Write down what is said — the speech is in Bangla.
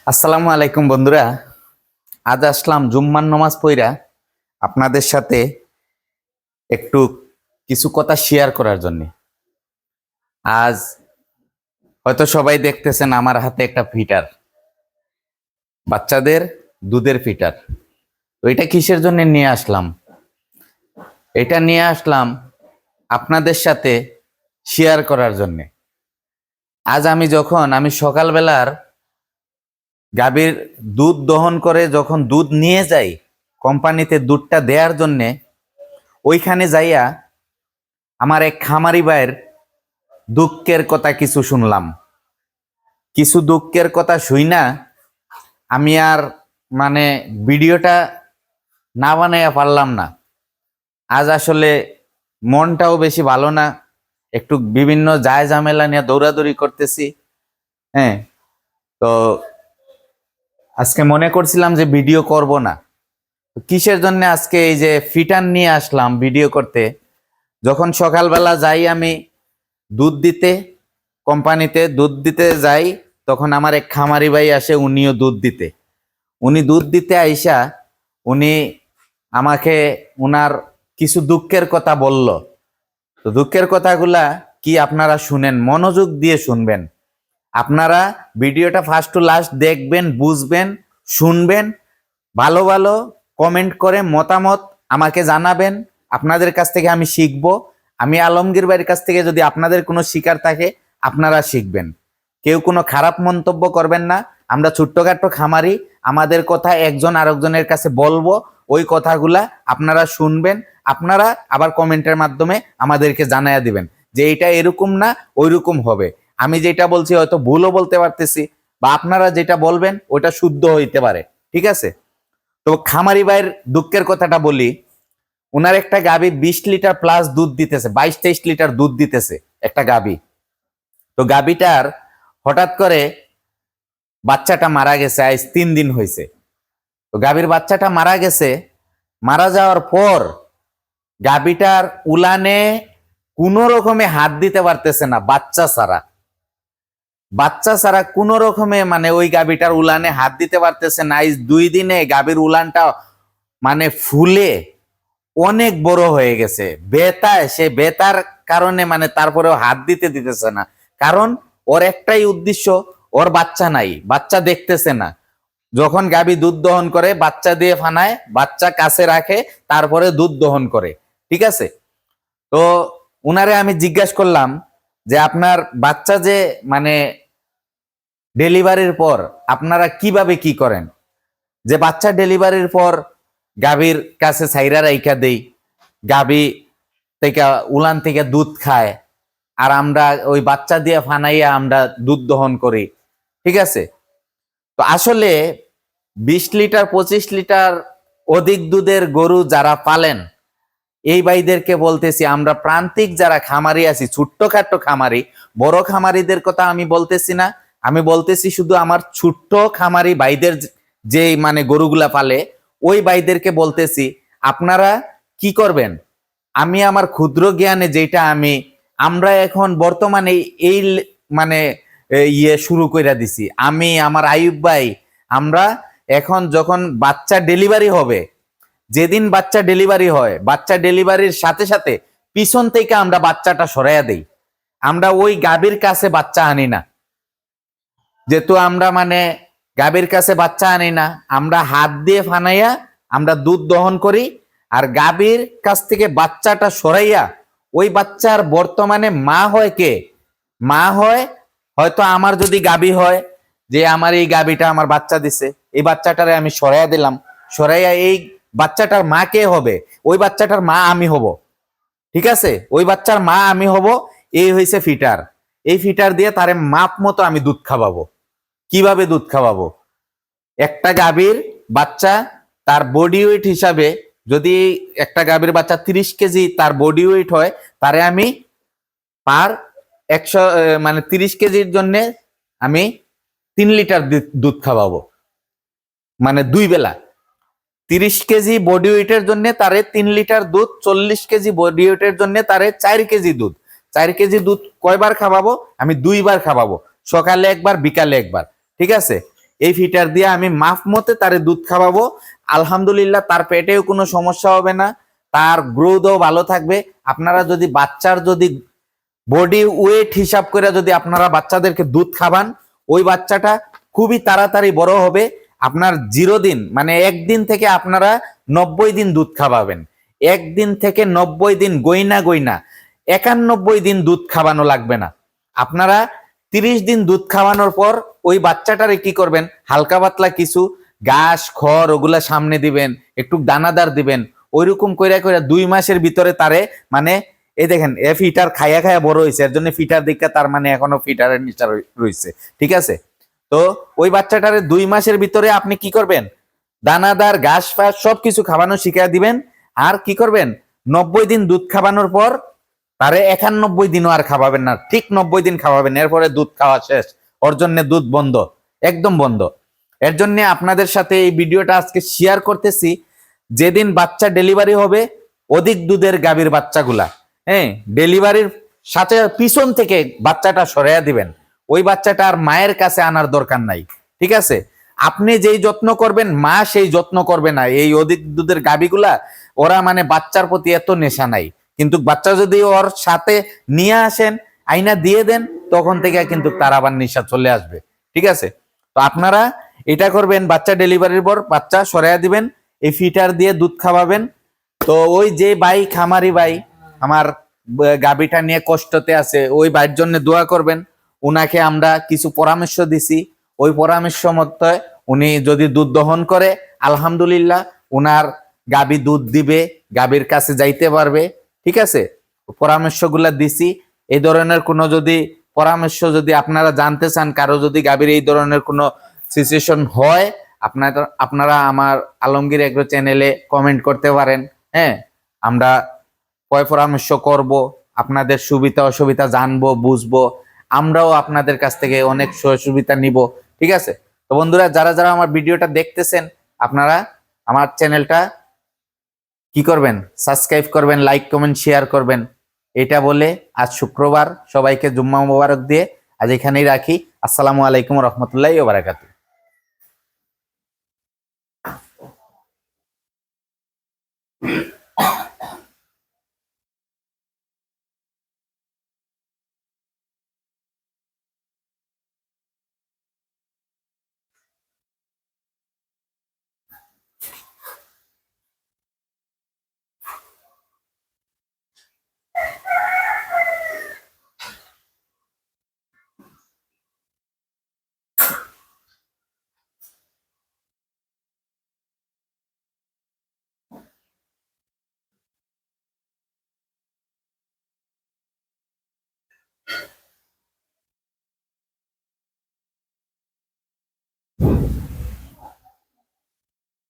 আসসালামু আলাইকুম বন্ধুরা। আজ আসলাম জুম্মার নামাজ পড়া আপনাদের সাথে একটু কিছু কথা শেয়ার করার জন্য। আজ হয়তো সবাই দেখতেছেন আমার হাতে একটা ফিটার, বাচ্চাদের দুধের ফিটার। তো এটা কিসের জন্য নিয়ে আসলাম? এটা নিয়ে আসলাম আপনাদের সাথে শেয়ার করার জন্য। আজ আমি সকালবেলার গাভীর দুধ দহন করে যখন দুধ নিয়ে যাই কোম্পানিতে দুধটা দেওয়ার জন্যে, ওইখানে যাইয়া আমার এক খামারি ভাইয়ের দুঃখের কথা কিছু শুনলাম। কিছু দুঃখের কথা শুই না আমি আর ভিডিওটা না বানাইয়া পারলাম না। আজ আসলে মনটাও বেশি ভালো না, একটু বিভিন্ন জায় ঝামেলা নিয়ে দৌড়াদৌড়ি করতেছি। হ্যাঁ, তো আজকে মনে করছিলাম যে ভিডিও করব না। কিসের জন্য আজকে এই যে ফিটার নিয়ে আসলাম ভিডিও করতে। যখন সকালবেলা যাই আমি দুধ দিতে, কোম্পানিতে দুধ দিতে যাই, তখন আমার এক খামারি ভাই আসে, উনিও দুধ দিতে। উনি দুধ দিতে আইসা উনি আমাকে উনার কিছু দুঃখের কথা বলল। তো দুঃখের কথাগুলা কি আপনারা শুনেন, মনোযোগ দিয়ে শুনবেন। আপনারা ভিডিওটা ফার্স্ট টু লাস্ট দেখবেন, বুঝবেন, শুনবেন, ভালো ভালো কমেন্ট করে মতামত আমাকে জানাবেন। আপনাদের কাছ থেকে আমি শিখব। আমি আলমগীর ভাইয়ের কাছ থেকে যদি আপনাদের কোনো শিকার থাকে আপনারা শিখবেন। কেউ কোনো খারাপ মন্তব্য করবেন না। আমরা ছোট্টখাট্ট খামারি, আমাদের কথা একজন আরেকজনের কাছে বলবো, ওই কথাগুলা আপনারা শুনবেন। আপনারা আবার কমেন্টের মাধ্যমে আমাদেরকে জানাইয়া দিবেন যে এটা এরকম না ওইরকম হবে। আমি যেটা বলছি হয়তো ভুলও বলতে পারতেছি, বা আপনারা যেটা বলবেন ওটা শুদ্ধ হইতে পারে। ঠিক আছে, তো খামারি ভাইয়ের দুঃখের কথাটা বলি। উনার একটা গাভী 20 লিটার প্লাস দুধ দিতেছে, 22-23 লিটার দুধ দিতেছে একটা গাভী। তো গাভীটার হঠাৎ করে বাচ্চাটা মারা গেছে, আজ 3 দিন হয়েছে। তো গাভীর বাচ্চাটা মারা গেছে। মারা যাওয়ার পর গাভীটার উলানে কোনো রকমে হাত দিতে পারতেছে না, বাচ্চা ছাড়া কোনো রকমে ওই গাভীটার উলানে হাত দিতে পারতেছে না। আজ 2 দিনে গাভীর উলানটা ফুলে অনেক বড় হয়ে গেছে। সে বেতার কারণে তারপরেও হাত দিতে দিতেছে না। কারণ ওর একটাই উদ্দেশ্য, ওর বাচ্চা নাই, বাচ্চা দেখতেছে না। যখন গাভী দুধ দহন করে বাচ্চা দিয়ে ফানায়, বাচ্চা কাছে রাখে, তারপরে দুধ দহন করে। ঠিক আছে, তো উনারে আমি জিজ্ঞাসা করলাম যে আপনার বাচ্চা যে ডেলিভারির পর আপনারা কিভাবে কি করেন? যে বাচ্চা ডেলিভারির পর গাভীর কাছে ছাইরা রাইখা দেই, গাভী থেকে উলান থেকে দুধ খায়, আর আমরা ওই বাচ্চা দিয়ে ফানাইয়া আমরা দুধ দহন করি। ঠিক আছে, তো আসলে 20 লিটার 25 লিটার অধিক দুধের গরু যারা পালেন, এই ভাইদেরকে বলতেছি, আমরা প্রান্তিক যারা খামারি আছি, ছোট্টখাট্ট খামারি, বড় খামারিদের কথা আমি বলতেছি না। আমি বলতেছি শুধু আমার ছোট্ট খামারি ভাইদের যে গরুগুলা পালে, ওই ভাইদেরকে বলতেছি আপনারা কি করবেন। আমি আমার ক্ষুদ্র জ্ঞানে যেটা আমরা এখন বর্তমানে এই শুরু করে দিছি, আমি আমার আয়ুব ভাই, আমরা এখন যখন বাচ্চা ডেলিভারি হবে, যেদিন বাচ্চা ডেলিভারি হয়, বাচ্চা ডেলিভারির সাথে সাথে পিছন থেকে আমরা বাচ্চাটা সরাইয়া দেই। আমরা ওই গাভীর কাছে বাচ্চা আনি না। যেহেতু আমরা গাভীর কাছে বাচ্চা আনি না, আমরা হাত দিয়ে ফানাইয়া আমরা দুধ দহন করি, আর গাভীর কাছ থেকে বাচ্চাটা সরাইয়া ওই বাচ্চার বর্তমানে মা হয় কে? মা হয় হয়তো আমার যদি গাভী হয়, যে আমার এই গাভীটা আমার বাচ্চা দিছে, এই বাচ্চাটারে আমি সরাইয়া দিলাম, সরাইয়া এই বাচ্চাটার মা কে হবে? ওই বাচ্চাটার মা আমি হব। ঠিক আছে, ওই বাচ্চার মা আমি হব। এই হয়েছে ফিটার। এই ফিটার দিয়ে তারে মাপ মতো আমি দুধ খাওয়াবো। কিভাবে দুধ খাওয়াবো? একটা গাভীর বাচ্চা তার বডি ওয়েট হিসাবে, যদি একটা গাভীর বাচ্চা 30 কেজি তার বডি ওয়েট হয়, তারে আমি পার 100 30 কেজির জন্য আমি 3 লিটার দুধ খাওয়াবো, 2 বেলা। 30 কেজি বডি ওয়েটের জন্য তারে 3 লিটার দুধ, 40 কেজি বডি ওয়েটের জন্য তারে 4 কেজি দুধ। 4 কেজি দুধ কয়বার খাওয়াবো? আমি 2 বার খাওয়াবো, সকালে একবার, বিকালে একবার। ঠিক আছে, এই ফিটার দিয়ে আমি মাপ মতে তারে দুধ খাওয়াবো। আলহামদুলিল্লাহ তার পেটেও কোনো সমস্যা হবে না, তার গ্রোথও ভালো থাকবে। আপনারা যদি বাচ্চার যদি বডি ওয়েট হিসাব করে যদি আপনারা বাচ্চাদেরকে দুধ খাবান, ওই বাচ্চাটা খুবই তাড়াতাড়ি বড় হবে। আপনার 0 দিন মানে একদিন থেকে আপনারা 90 দিন দুধ খাওয়াবেন। একদিন থেকে 90 দিন গইনা গইনা 91 দিন দুধ খাওয়ানো লাগবে না। আপনারা 30 দিন দুধ খাওয়ানোর পর ওই বাচ্চাটারে কি করবেন, হালকা পাতলা কিছু ঘাস খড় ওগুলা সামনে দিবেন, একটু দানাদার দিবেন। ওইরকম কইরা কইরা 2 মাসের ভিতরে তারে মানে এই দেখেন ফিটার খায়া খায়া বড় হয়েছে, এর জন্য ফিটার দিকটা তার মানে এখনো ফিটারের নিচে রয়েছে। ঠিক আছে, তো ওই বাচ্চাটারে 2 মাসের ভিতরে আপনি কি করবেন, দানাদার ঘাস ফাস সবকিছু খাওয়ানো শিখিয়ে দিবেন। আর কি করবেন, 90 দিন দুধ খাওয়ানোর পর তারে 91 দিনও আর খাওয়াবেন না, ঠিক 90 দিন খাওয়াবেন। এরপরে দুধ খাওয়া শেষ, ওর জন্য দুধ বন্ধ, একদম বন্ধ। এর জন্য আপনাদের সাথে এই ভিডিওটা আজকে শেয়ার করতেছি। যেদিন বাচ্চা ডেলিভারি হবে, অধিক দুধের গাভীর বাচ্চাগুলা, হ্যাঁ, ডেলিভারির সাথে পিছন থেকে বাচ্চাটা সরাইয়া দিবেন। ওই বাচ্চাটা আর মায়ের কাছে আনার দরকার নাই। ঠিক আছে, আপনি যেই যত্ন করবেন মা সেই যত্ন করবে না। এই অধিক দুধের গাভীগুলা ওরা মানে বাচ্চার প্রতি এত নেশা নাই, কিন্তু বাচ্চা যদি ওর সাথে নিয়ে আসেন, আইনা দিয়ে দেন, তখন থেকে কিন্তু তার আবার নেশা চলে আসবে। ঠিক আছে, তো আপনারা এটা করবেন, বাচ্চা ডেলিভারির পর বাচ্চা সরাইয়া দিবেন, এই ফিটার দিয়ে দুধ খাওয়াবেন। তো ওই যে ভাই খামারি ভাই আমার গাভীটা নিয়ে কষ্টতে আছে, ওই ভাইয়ের জন্য দোয়া করবেন। উনাকে আমরা কিছু পরামর্শ দিছি, ওই পরামর্শ মতো উনি যদি দুধ দহন করে আলহামদুলিল্লাহ উনার গাভী দুধ দিবে, গাভীর কাছে যাইতে পারবে। ঠিক আছে, পরামর্শগুলা দিছি। এই ধরনের কোনো যদি পরামর্শ যদি আপনারা জানতে চান, কারো যদি গাভীর এই ধরনের কোনো সিচুয়েশন হয়, আপনারা আমার আলমগীর এগ্রো চ্যানেলে কমেন্ট করতে পারেন। হ্যাঁ, আমরা পরামর্শ করব, আপনাদের সুবিধা অসুবিধা জানবো বুঝবো, আমরাও আপনাদের কাছ থেকে অনেক সুবিধা নিব। ঠিক আছে, তো বন্ধুরা যারা যারা আমার ভিডিওটা দেখতেছেন, আপনারা আমার চ্যানেলটা কি করবেন, সাবস্ক্রাইব করবেন, লাইক কমেন্ট শেয়ার করবেন। এটা বলে আজ শুক্রবার, সবাইকে জুম্মা মোবারক দিয়ে আজ এখানেই রাখি। আসসালামু আলাইকুম রহমতুল্লাহি ওয়া বারাকাতুহু।